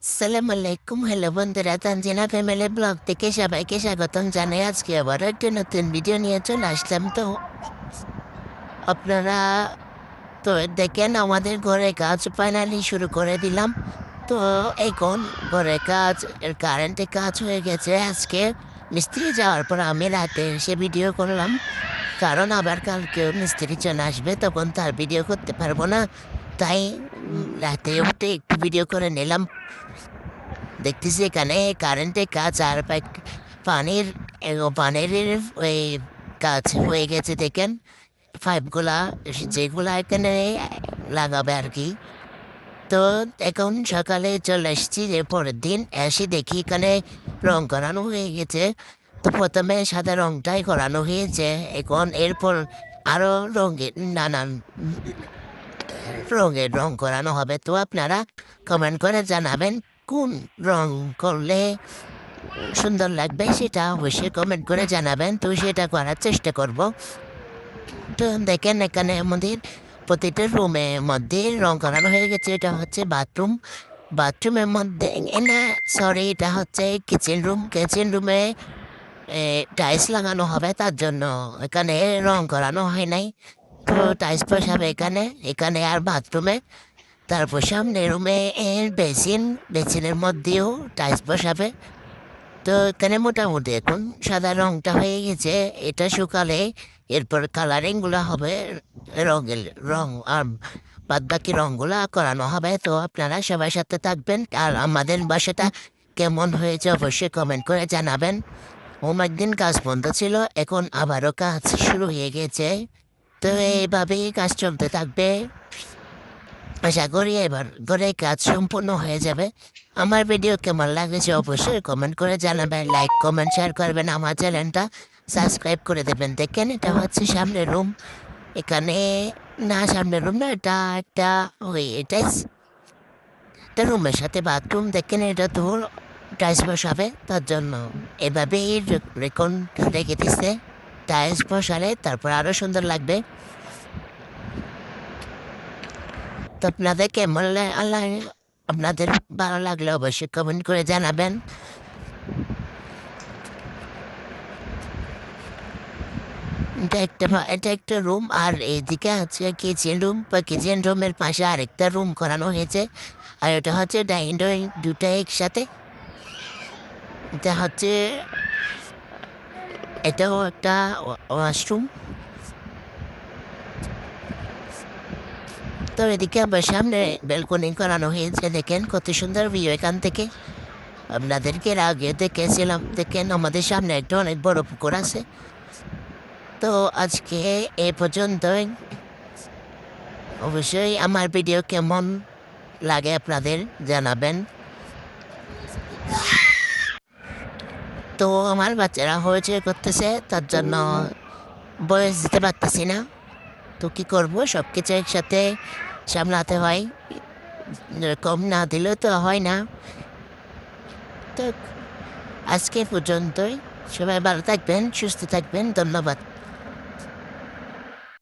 আসসালামু আলাইকুম, হ্যালো বন্ধুরা, তানজিনা ফ্যামিলি ব্লগ থেকে সবাইকে স্বাগতম জানাই। আজকে আবার একটা নতুন ভিডিও নিয়ে চলে আসলাম। তো আপনারা তো দেখেন আমাদের ঘরে কাজ ফাইনালি শুরু করে দিলাম। তো এখন ঘরে কাজ কারেন্টে কাজ হয়ে গেছে। আজকে মিস্ত্রি যাওয়ার পর আমি রাতে এসে ভিডিও করলাম, কারণ আবার কালকে মিস্ত্রি চলে আসবে, তখন তার ভিডিও করতে পারবো না। তাই রাতে উঠে একটু ভিডিও করে নিলাম। দেখতেছি এখানে কারেন্টের কাজ আর পানির পানির ওই কাজ হয়ে গেছে। দেখেন পাইপগুলা যেগুলা এখানে লাগাবে আর কি। তো এখন সকালে চলে এসেছি, যে পরের দিন এসে দেখি এখানে রং করানো হয়ে গেছে। তো প্রথমে সাদা রংটাই করানো হয়েছে, এখন এরপর আরও রঙের নানান রঙের রং করানো হবে। তো আপনারা কমেন্ট করে জানাবেন কোন রং করলে সুন্দর লাগবে, সেটা অবশ্যই কমেন্ট করে জানাবেন। তো সেটা করার চেষ্টা করব। তো দেখেন এখানে আমাদের প্রতিটা রুমের মধ্যে রং করানো হয়ে গেছে। এটা হচ্ছে বাথরুম, বাথরুমের মধ্যে না, সরি, এটা হচ্ছে কিচেন রুমে টাইলস লাগানো হবে, তার জন্য এখানে রং করানো হয় নাই। তো টাইলস বসাবে এখানে এখানে আর বাথরুমে। তারপর সামনে রুমে বেসিনের মধ্যেও টাইলস বসাবে। তো এখানে মোটামুটি এখন সাদা রংটা হয়ে গেছে। এটা শুকালে এরপর কালারিংগুলো হবে, রঙের রং আর বাদ বাকি রঙগুলো করানো হবে। তো আপনারা সবার সাথে থাকবেন, আর আমাদের বাসাটা কেমন হয়েছে অবশ্যই কমেন্ট করে জানাবেন। অনেকদিন কাজ বন্ধ ছিল, এখন আবারও কাজ শুরু হয়ে গেছে। তো এইভাবেই কাজ চলতে থাকবে। আশা করি এবার ঘরে কাজ সম্পূর্ণ হয়ে যাবে। আমার ভিডিও কেমন লাগেছে অবশ্যই কমেন্ট করে জানাবেন, লাইক কমেন্ট শেয়ার করবেন, আমার চ্যানেলটা সাবস্ক্রাইব করে দেবেন। দেখেন এটা হচ্ছে সামনের রুম। এখানে না, সামনের রুম না, এটা একটা একটা রুমের সাথে বাথরুম। দেখেন এটা তো টাইলস বসাবে, তার জন্য এভাবেই রেকন রেখে দিচ্ছে। টাইলস বসালে তারপর আরও সুন্দর লাগবে। তো আপনাদের কেমন আপনাদের ভালো লাগলে অবশ্যই কমেন্ট করে জানাবেন। এটা একটা রুম, আর এইদিকে আছে কিচেন রুম, বা কিচেন রুমের পাশে আরেকটা রুম করানো হয়েছে। আর এটা হচ্ছে ডাইনিং রুম, দুটা একসাথে। এটা হচ্ছে, এটাও একটা ওয়াশরুম। তো এদিকে আবার সামনে ব্যালকনি করানো হয়েছে। দেখেন কত সুন্দর ভিউ এখান থেকে। আপনাদেরকে এর আগে দেখেছিলাম। দেখেন আমাদের সামনে একটা অনেক বড় পুকুর আছে। তো আজকে এ পর্যন্তই। অবশ্যই আমার ভিডিও কেমন লাগে আপনাদের জানাবেন। তো আমার বাচ্চারা হয়েছে করতেছে, তার জন্য বয়স দিতে পারতেছি না। তো কী করবো, সব কিছু একসাথে সামলাতে হয়, কম না দিলেও তো হয় না। তো আজকে পর্যন্তই। সবাই ভালো থাকবেন, সুস্থ থাকবেন, ধন্যবাদ।